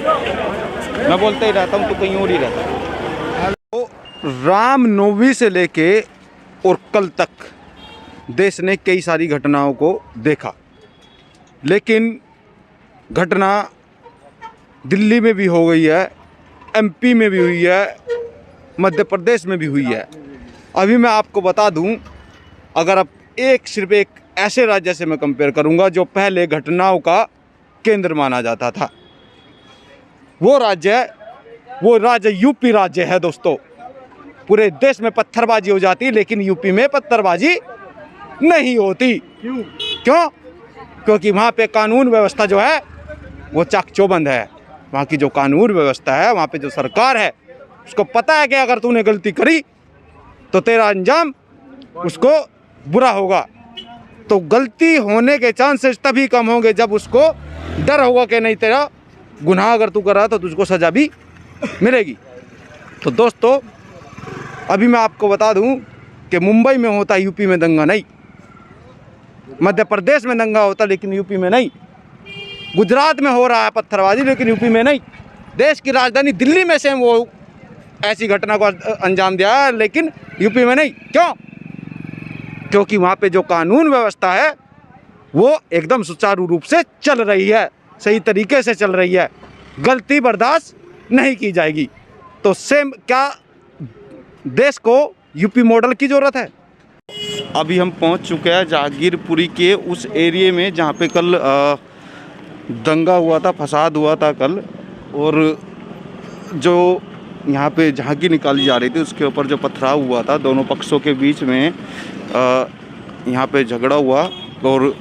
मैं बोलता ही रहता हूँ, तो कहीं और ही रहता। तो रामनवमी से लेके और कल तक देश ने कई सारी घटनाओं को देखा, लेकिन घटना दिल्ली में भी हो गई है, एमपी में भी हुई है, मध्य प्रदेश में भी हुई है। अभी मैं आपको बता दूं, अगर आप सिर्फ एक ऐसे राज्य से मैं कंपेयर करूंगा जो पहले घटनाओं का केंद्र माना जाता था, वो राज्य यूपी राज्य है दोस्तों। पूरे देश में पत्थरबाजी हो जाती, लेकिन यूपी में पत्थरबाजी नहीं होती। क्यों? क्योंकि वहाँ पे कानून व्यवस्था जो है वो चाक-चौबंद है। वहाँ की जो कानून व्यवस्था है, वहाँ पे जो सरकार है, उसको पता है कि अगर तूने गलती करी तो तेरा अंजाम उसको बुरा होगा। तो गलती होने के चांसेस तभी कम होंगे जब उसको डर होगा कि नहीं, तेरा गुनाह अगर तू कर रहा तो तुझको सज़ा भी मिलेगी। तो दोस्तों, अभी मैं आपको बता दूं कि मुंबई में होता, यूपी में दंगा नहीं। मध्य प्रदेश में दंगा होता, लेकिन यूपी में नहीं। गुजरात में हो रहा है पत्थरबाजी, लेकिन यूपी में नहीं। देश की राजधानी दिल्ली में से वो ऐसी घटना को अंजाम दिया है, लेकिन यूपी में नहीं। क्यों? क्योंकि वहाँ पे जो कानून व्यवस्था है वो एकदम सुचारू रूप से चल रही है, सही तरीके से चल रही है। गलती बर्दाश्त नहीं की जाएगी। तो सेम क्या देश को यूपी मॉडल की ज़रूरत है? अभी हम पहुंच चुके हैं जहांगीरपुरी के उस एरिया में जहां पे कल दंगा हुआ था, फसाद हुआ था कल, और जो यहाँ पे झांकी निकाली जा रही थी उसके ऊपर जो पथराव हुआ था, दोनों पक्षों के बीच में यहाँ पे झगड़ा हुआ और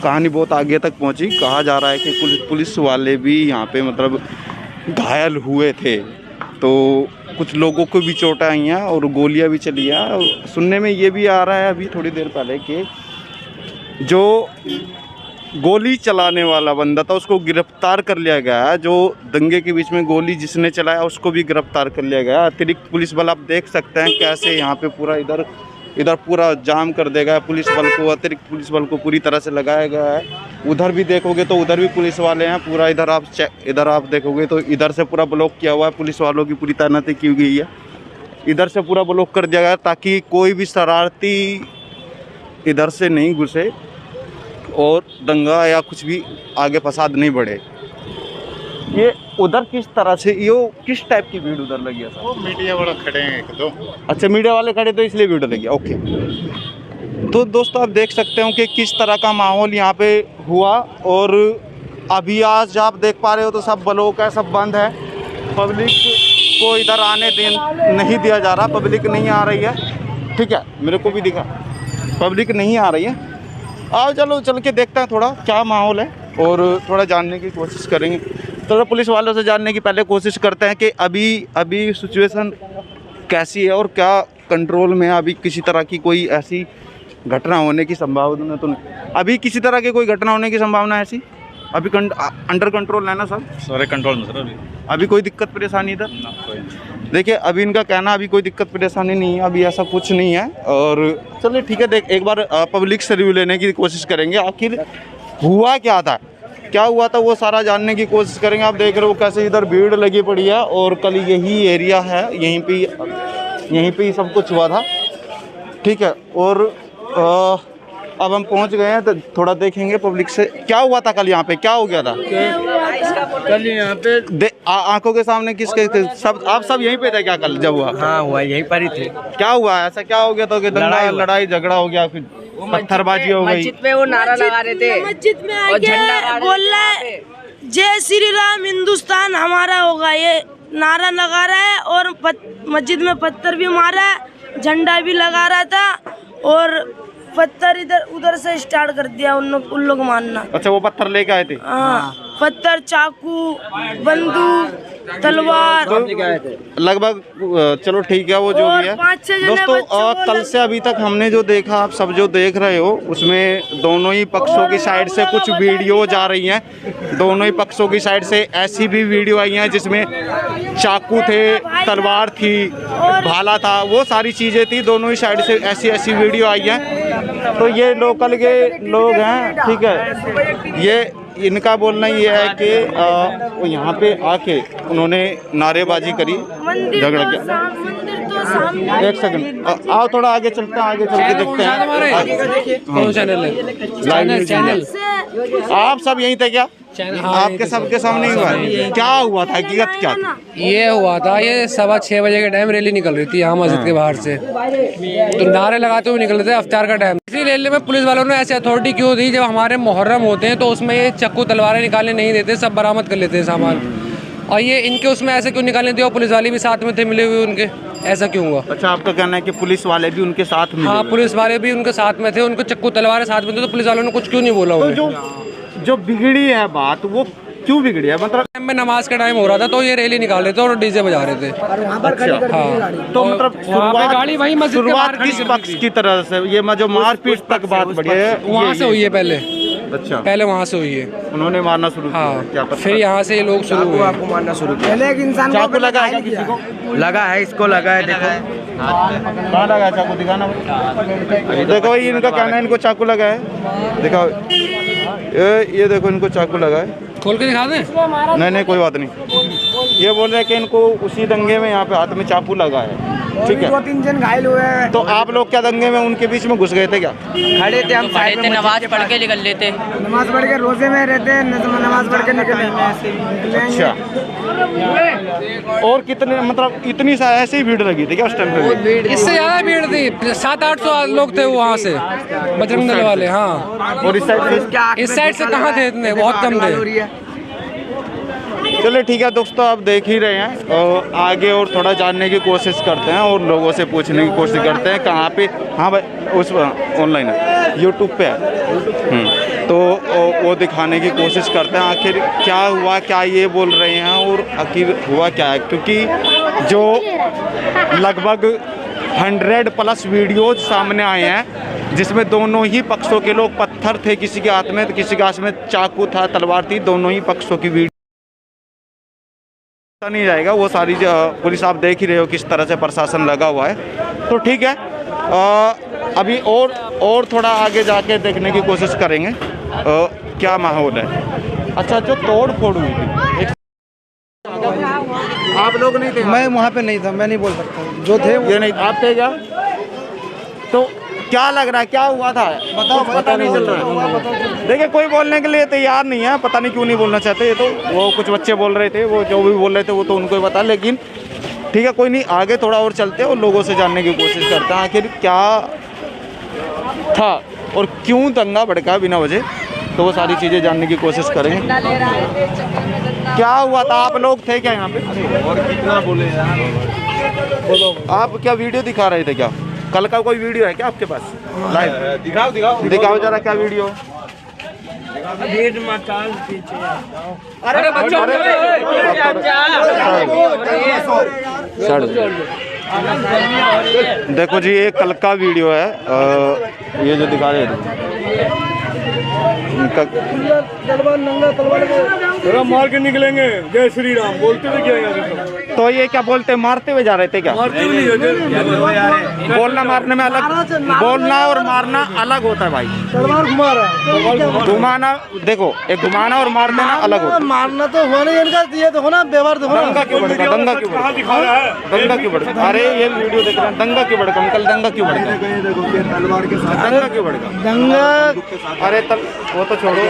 कहानी बहुत आगे तक पहुँची। कहा जा रहा है कि पुलिस वाले भी यहाँ पे मतलब घायल हुए थे, तो कुछ लोगों को भी चोटें आई हैं और गोलियां भी चली हैं। और सुनने में ये भी आ रहा है अभी थोड़ी देर पहले कि जो गोली चलाने वाला बंदा था उसको गिरफ्तार कर लिया गया है। जो दंगे के बीच में गोली जिसने चलाया उसको भी गिरफ्तार कर लिया गया। अतिरिक्त पुलिस बल आप देख सकते हैं कैसे यहाँ पे पूरा इधर पूरा जाम कर देगा पुलिस बल को। अतिरिक्त पुलिस बल को पूरी तरह से लगाया गया है। उधर भी देखोगे तो उधर भी पुलिस वाले हैं पूरा। इधर आप देखोगे तो इधर से पूरा ब्लॉक किया हुआ है, पुलिस वालों की पूरी तैनाती की गई है। इधर से पूरा ब्लॉक कर दिया गया ताकि कोई भी शरारती इधर से नहीं घुसे और दंगा या कुछ भी आगे फसाद नहीं बढ़े। ये उधर किस तरह से, ये किस टाइप की भीड़ उधर लगी है सर? वो मीडिया वाले खड़े हैं एक दो। अच्छा, मीडिया वाले खड़े तो इसलिए भीड़ लगी। ओके, तो दोस्तों आप देख सकते हो कि किस तरह का माहौल यहाँ पे हुआ। और अभी आज आप देख पा रहे हो तो सब ब्लॉक है, सब बंद है। पब्लिक को इधर आने नहीं दिया जा रहा, पब्लिक नहीं आ रही है। ठीक है, मेरे को भी दिखा पब्लिक नहीं आ रही है। आओ चलो चल के देखते हैं थोड़ा क्या माहौल है और थोड़ा जानने की कोशिश करेंगे। तो पुलिस वालों से जानने की पहले कोशिश करते हैं कि अभी सिचुएशन कैसी है और क्या कंट्रोल में है। अभी किसी तरह की कोई ऐसी घटना होने की संभावना तो नहीं? अभी किसी तरह की कोई घटना होने की संभावना ऐसी अभी अंडर कंट्रोल है ना सर? सारे कंट्रोल में सर। अभी कोई दिक्कत परेशानी इधर ना कोई नहीं। देखिए, अभी इनका कहना अभी कोई दिक्कत परेशानी नहीं है, अभी ऐसा कुछ नहीं है। और चलिए ठीक है, एक बार पब्लिक से रिव्यू लेने की कोशिश करेंगे। आखिर हुआ क्या था, क्या हुआ था, वो सारा जानने की कोशिश करेंगे। आप देख रहे हो कैसे इधर भीड़ लगी पड़ी है और कल यही एरिया है, यहीं पे ही सब कुछ हुआ था। ठीक है, और अब हम पहुंच गए हैं तो थोड़ा देखेंगे पब्लिक से क्या हुआ था कल। यहाँ पे क्या हो गया था कल यहाँ पे? आंखों के सामने किसके सब आप सब यहीं पे थे क्या कल जब हुआ? हाँ हुआ, यहीं पर ही थे। क्या हुआ, ऐसा क्या हो गया था कि दंगा लड़ाई झगड़ा हो गया, फिर पत्थरबाजी हो गई? मस्जिद में वो नारा लगा रहे थे, मस्जिद में और झंडा बोल रहा है जय श्री राम हिंदुस्तान हमारा होगा, ये नारा लगा रहा है। और मस्जिद में पत्थर भी मारा है, झंडा भी लगा रहा था और पत्थर इधर उधर से स्टार्ट कर दिया उन लोग मारना। अच्छा, वो पत्थर लेके आए थे? हाँ, पत्थर, चाकू, बंदूक, तलवार लगभग। चलो ठीक है, वो जो भी है। दोस्तों कल से अभी तक हमने जो देखा, आप सब जो देख रहे हो, उसमें दोनों ही पक्षों की साइड से कुछ वीडियो जा रही हैं। दोनों ही पक्षों की साइड से ऐसी भी वीडियो आई हैं जिसमें चाकू थे, तलवार थी, भाला था, वो सारी चीज़ें थी। दोनों ही साइड से ऐसी वीडियो आई हैं। तो ये लोकल के लोग हैं, ठीक है, इनका बोलना ये है कि यहाँ पे आके उन्होंने नारेबाजी करी, झगड़ा किया। मंदिर तो सामने। एक सेकंड आओ, थोड़ा आगे चलते हैं, आगे चल के देखते हैं। कौन चैनल है? चैनल आप सब यहीं थे क्या? आपके सबके सामने ही हुआ है? क्या हुआ था, हकीकत क्या थी? ये हुआ था, ये 6:15 बजे के टाइम रैली निकल रही थी यहाँ मस्जिद के बाहर से, तो नारे लगाते हुए निकल रहे थे अफ्तार का टाइम। इसी रैली में पुलिस वालों ने ऐसी अथॉरिटी क्यों दी? जब हमारे मुहर्रम होते हैं तो उसमें ये चक्कू तलवारें निकालने नहीं देते, सब बरामद कर लेते हैं सामान, और ये इनके उसमें ऐसे क्यों निकालने दिया? पुलिस वाले भी साथ में थे मिले हुए उनके, ऐसा क्यों हुआ? अच्छा, आपका कहना है कि पुलिस वाले भी उनके साथ में? हाँ, पुलिस वाले भी उनके साथ में थे, उनको चक्कू तलवारें साथ में थे, तो पुलिस वालों ने कुछ क्यों नहीं बोला उन्हें? तो जो बिगड़ी है बात, वो क्यों बिगड़ी है? मतलब टाइम में नमाज का टाइम हो रहा था तो ये रैली निकाल रहे थे और डीजे बजा रहे थे। हाँ, तो मतलब गाड़ी वही मस्जिद के बाहर शुरुआत किस पक्ष की तरह से, ये जो मारपीट तक बात बढ़ी है वहाँ से हुई है पहले। अच्छा, पहले वहाँ से हुई है, उन्होंने मारना शुरू किया। हाँ, क्या पता? फिर यहाँ से ये लोग शुरू हुए। आपको मारना शुरू किया। पहले एक इंसान चाकू लगा है किसी को? लगा है, इसको लगा है, देखो कहाँ लगा है चाकू? दिखाना। देखो ये इनका कहना है, इनको चाकू लगा है, दिखाओ। ये देखो, इनको चाकू लगा है। खोल के दिखा दें? नहीं, कोई बात नहीं। ये बोल रहे हैं कि इनको उसी दंगे में यहाँ पे हाथ में चाकू लगा है, ठीक है? 2-3 जन घायल हुए हैं। तो आप लोग क्या दंगे में उनके बीच में घुस गए थे क्या? खड़े थे हम, साइड में नमाज पढ़ के निकल लेते। नमाज पढ़ के रोजे में रहते हैं, नमाज पढ़ के निकले। अच्छा, और कितने, मतलब इतनी सा ऐसे ही भीड़ लगी थी क्या उस टाइम पे? इससे ज्यादा भीड़ थी, 700-800 लोग थे वहाँ से, बजरंग दल वाले। हाँ, और इस साइड से कहाँ थे इतने? बहुत कम थे। चलिए ठीक है दोस्तों, आप देख ही रहे हैं, और आगे और थोड़ा जानने की कोशिश करते हैं और लोगों से पूछने की कोशिश करते हैं कहाँ पे। हाँ भाई, उस ऑनलाइन है, यूट्यूब पे है, तो वो दिखाने की कोशिश करते हैं आखिर क्या हुआ, क्या ये बोल रहे हैं और आखिर हुआ क्या है। क्योंकि जो लगभग 100+ वीडियोज सामने आए हैं जिसमें दोनों ही पक्षों के लोग, पत्थर थे किसी के हाथ में तो किसी के हाथ में चाकू था, तलवार थी, दोनों ही पक्षों की वीडियो नहीं जाएगा। वो सारी पुलिस आप देख ही रहे हो किस तरह से प्रशासन लगा हुआ है। तो ठीक है, अभी और थोड़ा आगे जाके देखने की कोशिश करेंगे क्या माहौल है। अच्छा, जो तोड़ फोड़ हुई थी, आप लोग नहीं थे? मैं वहाँ पे नहीं था, मैं नहीं बोल सकता। जो थे ये नहीं, आप थे क्या? तो क्या लग रहा है, क्या हुआ था? बताओ, पता नहीं चल रहा है। देखिए, कोई बोलने के लिए तैयार नहीं है, पता नहीं क्यों नहीं बोलना चाहते। ये तो वो कुछ बच्चे बोल रहे थे, वो जो भी बोल रहे थे वो तो उनको ही पता। लेकिन ठीक है, कोई नहीं, आगे थोड़ा और चलते हैं और लोगों से जानने की कोशिश करते हैं आखिर क्या था और क्यों दंगा भड़का बिना वजह। तो वो सारी चीज़ें जानने की कोशिश करेंगे। क्या हुआ था? आप लोग थे क्या यहाँ पे? और कितना बोले यार? आप क्या वीडियो दिखा रहे थे क्या? कल का कोई वीडियो है क्या आपके पास? लाइव दिखाओ जरा, क्या वीडियो? अरे बच्चों, देखो जी, ये कल का वीडियो है, ये जो दिखा रहे हैं मार के निकलेंगे, जय श्री राम बोलते हुए क्या? तो ये क्या बोलते, मारते हुए जा रहे थे क्या? बोलना मारने में अलग, बोलना और मारना अलग होता है भाई। घुमाना, देखो, एक घुमाना और मार देना अलग होता है। मारना तो हुआ नहीं इनका, ये देखो ना, व्यवहार देखो। दंगा क्यों भड़का? दंगा क्यों भड़का? दंगा क्यों भड़का? अरे ये वीडियो देख रहे हैं, दंगा क्यों भड़का? अंकल, दंगा क्यों भड़का? दंगा क्यों भड़का? दंगा, अरे वो तो छोड़ो,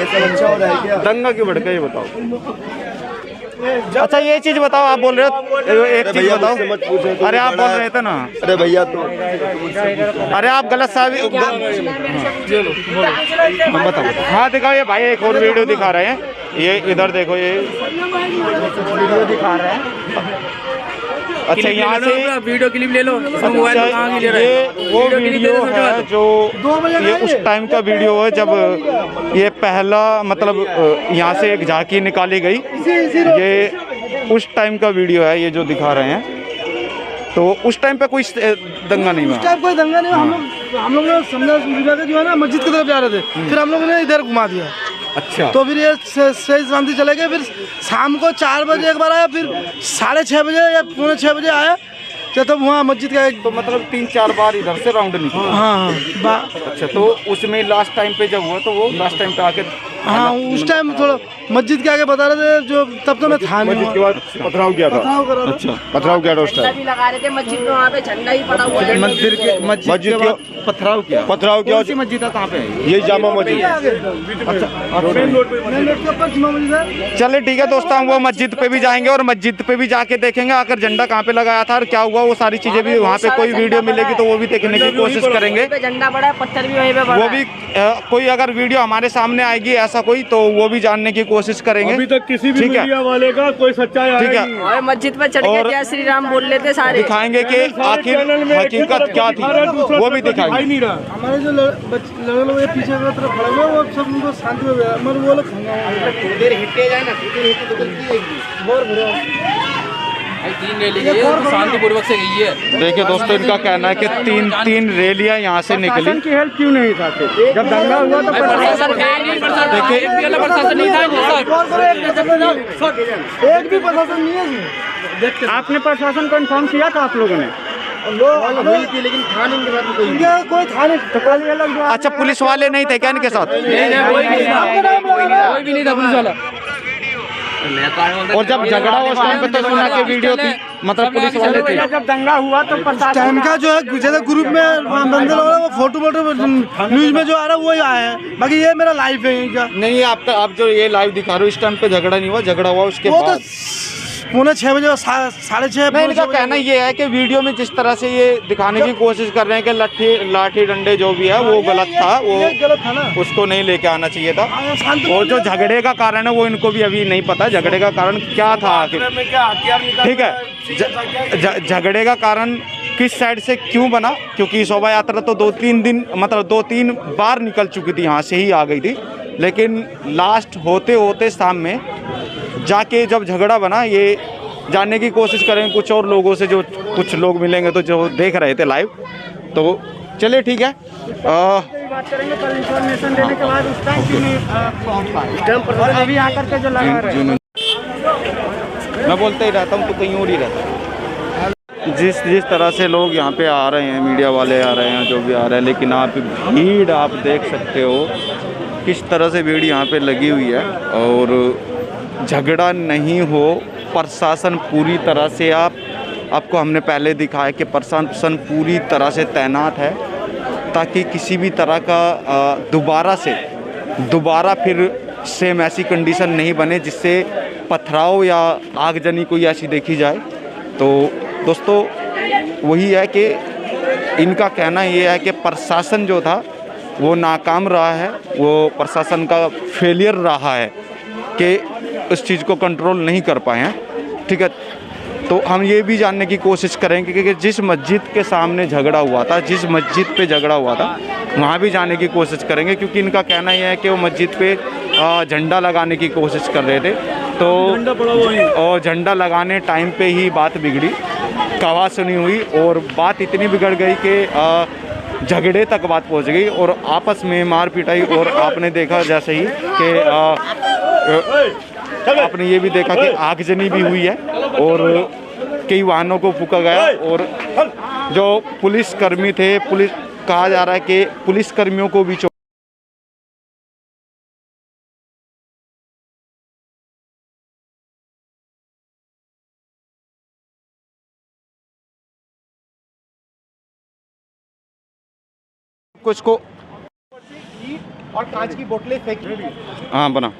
दंगा क्यों भड़का ये बताओ। अच्छा, ये चीज बताओ, आप बोल रहे हो, एक चीज बताओ। अरे आप बोल रहे थे ना। अरे भैया, तो अरे आप गलत साबित बताओ। हाँ दिखाओ, ये भाई एक और वीडियो दिखा रहे हैं, ये इधर देखो, ये वीडियो दिखा रहे हैं। अच्छा, यहाँ से वीडियो क्लिप ले लो। ये वो वीडियो है जो ये उस टाइम का वीडियो है जब ये पहला, मतलब यहाँ से एक झांकी निकाली गई, ये उस टाइम का वीडियो है ये जो दिखा रहे हैं। तो उस टाइम पे कोई दंगा नहीं हुआ? उस टाइम कोई दंगा नहीं हुआ। हम लोग समझा जो है ना, मस्जिद की तरफ जा रहे थे, फिर हम लोगों ने इधर घुमा दिया। अच्छा, तो फिर ये सही शांति चले गए। फिर शाम को 4 बजे एक बार आया, फिर 6:30 बजे या 5:45 बजे आया, तो तब वहाँ मस्जिद का एक तो मतलब 3-4 बार इधर से राउंड निकला। हाँ अच्छा, तो उसमें लास्ट टाइम पे जब हुआ तो वो लास्ट टाइम पे आके हाँ उस टाइम थोड़ा मस्जिद के आगे बता रहे थे, जो तब तो मैं था नहीं। मस्जिद के बाद पथराव किया था। पथराव करा था। अच्छा, पथराव किया था उस झंडा टाइम। भी लगा रहे थे मस्जिद में, वहाँ पे झंडा ही पड़ा हुआ है। मंदिर के मस्जिद के बाद पथराव किया। पथराव किया। कौन सी मस्जिद है, कहाँ पे है? ये जामा मस्जिद। मेन रोड के ऊपर जुमा मस्जिद है। चले ठीक है दोस्तों, हम वो मस्जिद पे भी जाएंगे और मस्जिद पे भी जाके देखेंगे आकर झंडा कहाँ पे लगाया था और क्या हुआ, वो सारी चीजें भी वहाँ पे कोई वीडियो मिलेगी तो वो भी देखने की कोशिश करेंगे। वहीं पे झंडा पड़ा है, पत्थर भी वहीं पे पड़ा वो भी कोई अगर वीडियो हमारे सामने आएगी ऐसा कोई, तो वो भी जानने की कोशिश करेंगे। अभी तक किसी भी ठीक है। मीडिया वाले का कोई सच्चाई आया ठीक है। नहीं। और मस्जिद पे चढ़ के और जय श्री राम बोल लेते सारे। दिखाएंगे कि आखिर हकीकत क्या थी, वो भी दिखाएंगे। नहीं रहा। हमारे जो लड़के लोग ये पीछे की तरफ खड़े हुए वो सब उनको शांति में गया, मगर वो लोग शांतिपूर्वक से गई है। देखिए दोस्तों, इनका कहना है कि तीन रैलियां यहाँ से निकली। की हेल्प क्यों नहीं था जब दंगा हुआ तो एक भी प्रशासन नहीं है। आपने प्रशासन को इन्फॉर्म किया था आप लोगों ने? लेकिन था नहीं, कोई था नहीं। तो कल ये लोग अच्छा, पुलिस वाले नहीं थे क्या इनके साथ? कोई भी नहीं था पुलिस वाला। और जब झगड़ा उस टाइम पे तो सुना के वीडियो थी, मतलब पुलिस वाले थे। जब दंगा हुआ तो टाइम का जो है ज्यादा ग्रुप में बंदे लोग हैं, वो फोटो न्यूज में जो आ रहा है वही आया है, बाकी ये मेरा लाइव है यहीं का। नहीं, आपका आप जो ये लाइव दिखा रहे हो इस टाइम पे झगड़ा नहीं हुआ, झगड़ा हुआ उसके वो तो बाद। 6:45 बजे 6:30 नहीं, इनका कहना ये है कि वीडियो में जिस तरह से ये दिखाने की कोशिश कर रहे हैं कि लाठी डंडे जो भी है वो गलत था, वो गलत था ना। उसको नहीं लेके आना चाहिए था। शांति और जो झगड़े का कारण है वो इनको भी अभी नहीं पता झगड़े का कारण क्या था आखिर। ठीक है, झगड़े का कारण किस साइड से क्यों बना, क्योंकि शोभा यात्रा तो 2-3 दिन मतलब 2-3 बार निकल चुकी थी, यहाँ से ही आ गई थी, लेकिन लास्ट होते होते शाम में जाके जब झगड़ा बना, ये जानने की कोशिश करेंगे कुछ और लोगों से, जो कुछ लोग मिलेंगे तो जो देख रहे थे लाइव। तो चलिए ठीक है, बात करेंगे कल इंफॉर्मेशन देने के बाद उस टाइम क्यों नहीं पहुंच पाए। अभी आकर के जो लगा रहे हैं, मैं बोलते ही रहता हूँ तो कहीं और ही रहता हूँ। जिस तरह से लोग यहाँ पे आ रहे हैं, मीडिया वाले आ रहे हैं, जो भी आ रहे हैं, लेकिन आप भीड़ आप देख सकते हो किस तरह से भीड़ यहाँ पे लगी हुई है। और झगड़ा नहीं हो, प्रशासन पूरी तरह से आपको हमने पहले दिखाया कि प्रशासन पूरी तरह से तैनात है, ताकि किसी भी तरह का दोबारा फिर सेम ऐसी कंडीशन नहीं बने जिससे पथराव या आगजनी कोई ऐसी देखी जाए। तो दोस्तों वही है कि इनका कहना ये है कि प्रशासन जो था वो नाकाम रहा है, वो प्रशासन का फेलियर रहा है कि उस चीज़ को कंट्रोल नहीं कर पाए हैं। ठीक है, तो हम ये भी जानने की कोशिश करेंगे कि जिस मस्जिद के सामने झगड़ा हुआ था, जिस मस्जिद पे झगड़ा हुआ था, वहाँ भी जाने की कोशिश करेंगे, क्योंकि इनका कहना यह है कि वो मस्जिद पे झंडा लगाने की कोशिश कर रहे थे, तो और झंडा लगाने टाइम पे ही बात बिगड़ी, कवा सुनी हुई और बात इतनी बिगड़ गई कि झगड़े तक बात पहुंच गई और आपस में मार पिटाई। और आपने देखा जैसे ही कि आपने ये भी देखा कि आगजनी भी हुई है और कई वाहनों को फूंका गया। और जो पुलिसकर्मी थे, कहा जा रहा है कि पुलिसकर्मियों को भी कुछ को और कांच की बोतलें फेंकी। हाँ बना।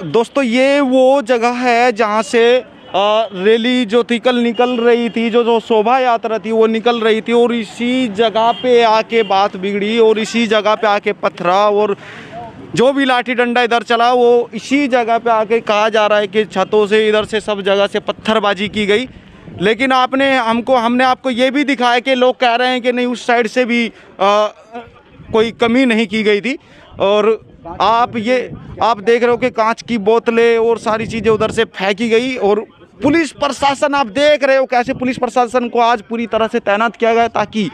दोस्तों ये वो जगह है जहाँ से रैली जो थी कल निकल रही थी, जो शोभा यात्रा थी वो निकल रही थी, और इसी जगह पे आके बात बिगड़ी और इसी जगह पे आके पथराव और जो भी लाठी डंडा इधर चला वो इसी जगह पे आके कहा जा रहा है कि छतों से इधर से सब जगह से पत्थरबाजी की गई। लेकिन हमने आपको ये भी दिखाया कि लोग कह रहे हैं कि नहीं, उस साइड से भी कोई कमी नहीं की गई थी। और आप देख रहे हो कि कांच की बोतलें और सारी चीज़ें उधर से फेंकी गई। और पुलिस प्रशासन आप देख रहे हो कैसे पुलिस प्रशासन को आज पूरी तरह से तैनात किया गया, ताकि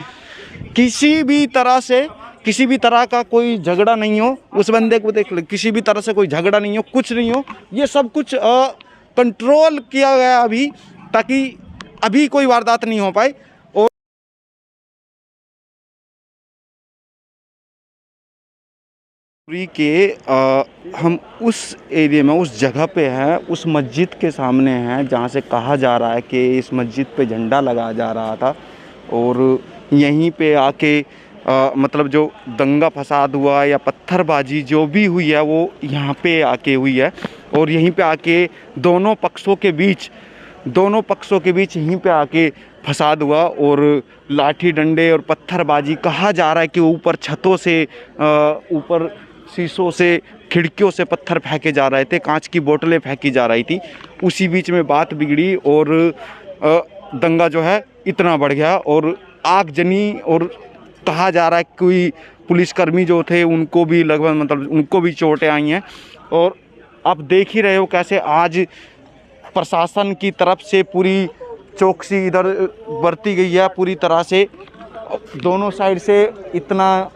किसी भी तरह का कोई झगड़ा नहीं हो। उस बंदे को देख लो, किसी भी तरह से कोई झगड़ा नहीं हो, कुछ नहीं हो, ये सब कुछ कंट्रोल किया गया अभी, ताकि अभी कोई वारदात नहीं हो पाई। और के हम उस एरिया में, उस जगह पे हैं, उस मस्जिद के सामने हैं जहाँ से कहा जा रहा है कि इस मस्जिद पे झंडा लगाया जा रहा था और यहीं पे आके मतलब जो दंगा फसाद हुआ या पत्थरबाजी जो भी हुई है वो यहाँ पे आके हुई है। और यहीं पे आके दोनों पक्षों के बीच यहीं पे आके फसाद हुआ और लाठी डंडे और पत्थरबाजी, कहा जा रहा है कि ऊपर छतों से, ऊपर शीशों से, खिड़कियों से पत्थर फेंके जा रहे थे, कांच की बोतलें फेंकी जा रही थी। उसी बीच में बात बिगड़ी और दंगा जो है इतना बढ़ गया और आगजनी, और कहा जा रहा है कोई पुलिसकर्मी जो थे उनको भी लगभग मतलब उनको भी चोटें आई हैं। और आप देख ही रहे हो कैसे आज प्रशासन की तरफ से पूरी चौकसी इधर बरती गई है, पूरी तरह से दोनों साइड से इतना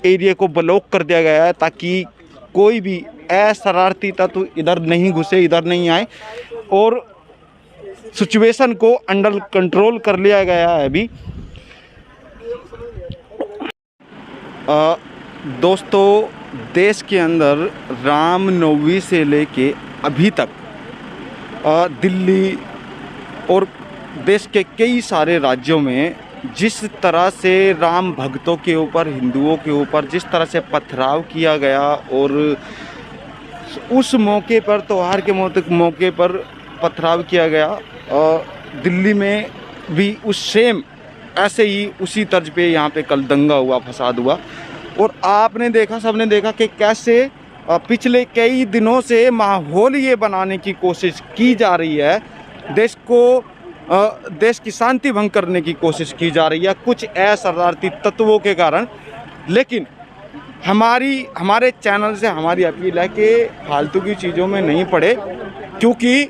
एरिया को ब्लॉक कर दिया गया है ताकि कोई भी अशरारती तत्व इधर नहीं घुसे, इधर नहीं आए। और सिचुएशन को अंडर कंट्रोल कर लिया गया है अभी। दोस्तों, देश के अंदर रामनवमी से लेके अभी तक दिल्ली और देश के कई सारे राज्यों में जिस तरह से राम भक्तों के ऊपर, हिंदुओं के ऊपर जिस तरह से पथराव किया गया और उस मौके पर, त्यौहार के मौके पर पथराव किया गया, दिल्ली में भी उस सेम ऐसे ही उसी तर्ज पे यहाँ पे कल दंगा हुआ, फसाद हुआ। और आपने देखा, सबने देखा कि कैसे पिछले कई दिनों से माहौल ये बनाने की कोशिश की जा रही है, देश की शांति भंग करने की कोशिश की जा रही है कुछ अशरारती तत्वों के कारण। लेकिन हमारे चैनल से हमारी अपील है कि फालतू की चीज़ों में नहीं पड़े, क्योंकि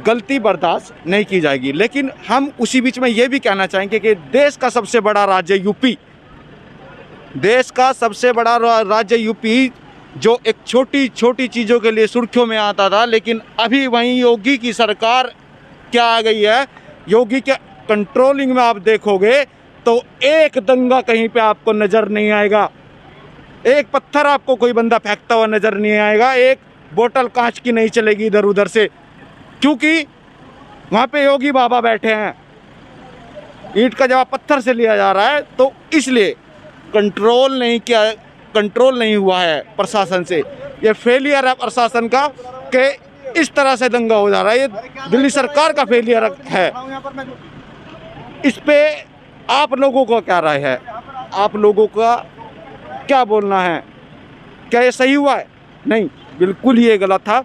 गलती बर्दाश्त नहीं की जाएगी। लेकिन हम उसी बीच में ये भी कहना चाहेंगे कि देश का सबसे बड़ा राज्य यूपी, देश का सबसे बड़ा राज्य यूपी, जो एक छोटी छोटी चीज़ों के लिए सुर्खियों में आता था, लेकिन अभी वहीं योगी की सरकार क्या आ गई है, योगी के कंट्रोलिंग में आप देखोगे तो एक दंगा कहीं पे आपको नज़र नहीं आएगा, एक पत्थर आपको कोई बंदा फेंकता हुआ नज़र नहीं आएगा, एक बोतल कांच की नहीं चलेगी इधर उधर से, क्योंकि वहाँ पे योगी बाबा बैठे हैं। ईंट का जवाब पत्थर से लिया जा रहा है, तो इसलिए कंट्रोल नहीं हुआ है प्रशासन से। ये फेलियर है प्रशासन का कि इस तरह से दंगा हो जा रहा है, ये दिल्ली सरकार का फेलियर है। इस पे आप लोगों को क्या राय है, आप लोगों का क्या बोलना है? क्या ये सही हुआ है? नहीं, बिल्कुल ये गलत था।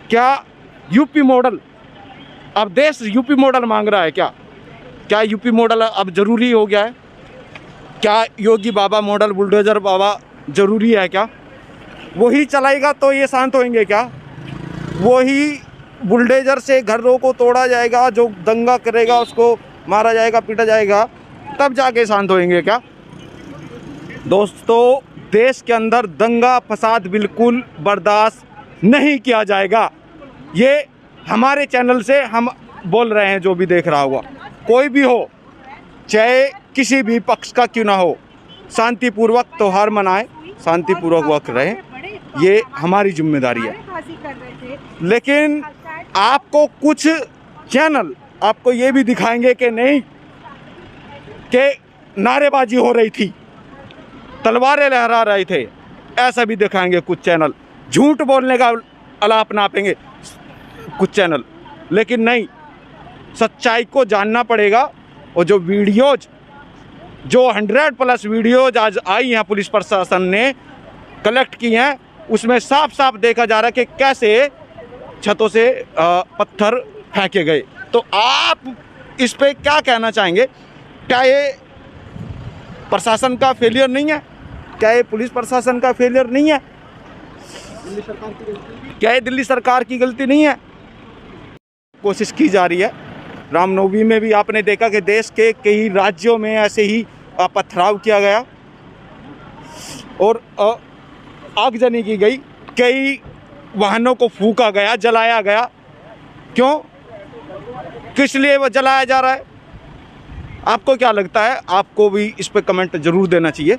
क्या यूपी मॉडल, अब देश यूपी मॉडल मांग रहा है क्या यूपी मॉडल अब ज़रूरी हो गया है? क्या योगी बाबा मॉडल, बुलडोजर बाबा ज़रूरी है क्या? वही चलाएगा तो ये शांत होंगे क्या? वही बुलडोजर से घरों को तोड़ा जाएगा, जो दंगा करेगा उसको मारा जाएगा, पीटा जाएगा, तब जाके शांत होंगे क्या? दोस्तों, देश के अंदर दंगा फसाद बिल्कुल बर्दाश्त नहीं किया जाएगा। ये हमारे चैनल से हम बोल रहे हैं, जो भी देख रहा होगा, कोई भी हो, चाहे किसी भी पक्ष का क्यों ना हो, शांतिपूर्वक त्यौहार मनाएं, शांतिपूर्वक वक्त रहें, ये हमारी जिम्मेदारी है। लेकिन आपको कुछ चैनल आपको ये भी दिखाएंगे कि नहीं, कि नारेबाजी हो रही थी, तलवारें लहरा रहे थे, ऐसा भी दिखाएंगे कुछ चैनल। झूठ बोलने का अलाप नापेंगे कुछ चैनल, लेकिन नहीं, सच्चाई को जानना पड़ेगा। और जो वीडियोज, जो 100+ वीडियोज आज आई हैं, पुलिस प्रशासन ने कलेक्ट की हैं, उसमें साफ साफ देखा जा रहा है कि कैसे छतों से पत्थर फेंके गए। तो आप इस पे क्या कहना चाहेंगे? क्या ये प्रशासन का फेलियर नहीं है? क्या ये पुलिस प्रशासन का फेलियर नहीं है? क्या ये दिल्ली सरकार की गलती नहीं है? कोशिश की जा रही है। रामनवमी में भी आपने देखा कि देश के कई राज्यों में ऐसे ही पथराव किया गया और आगजनी की गई, कई वाहनों को फूंका गया, जलाया गया। क्यों? किस लिए वो जलाया जा रहा है? आपको क्या लगता है? आपको भी इस पे कमेंट जरूर देना चाहिए।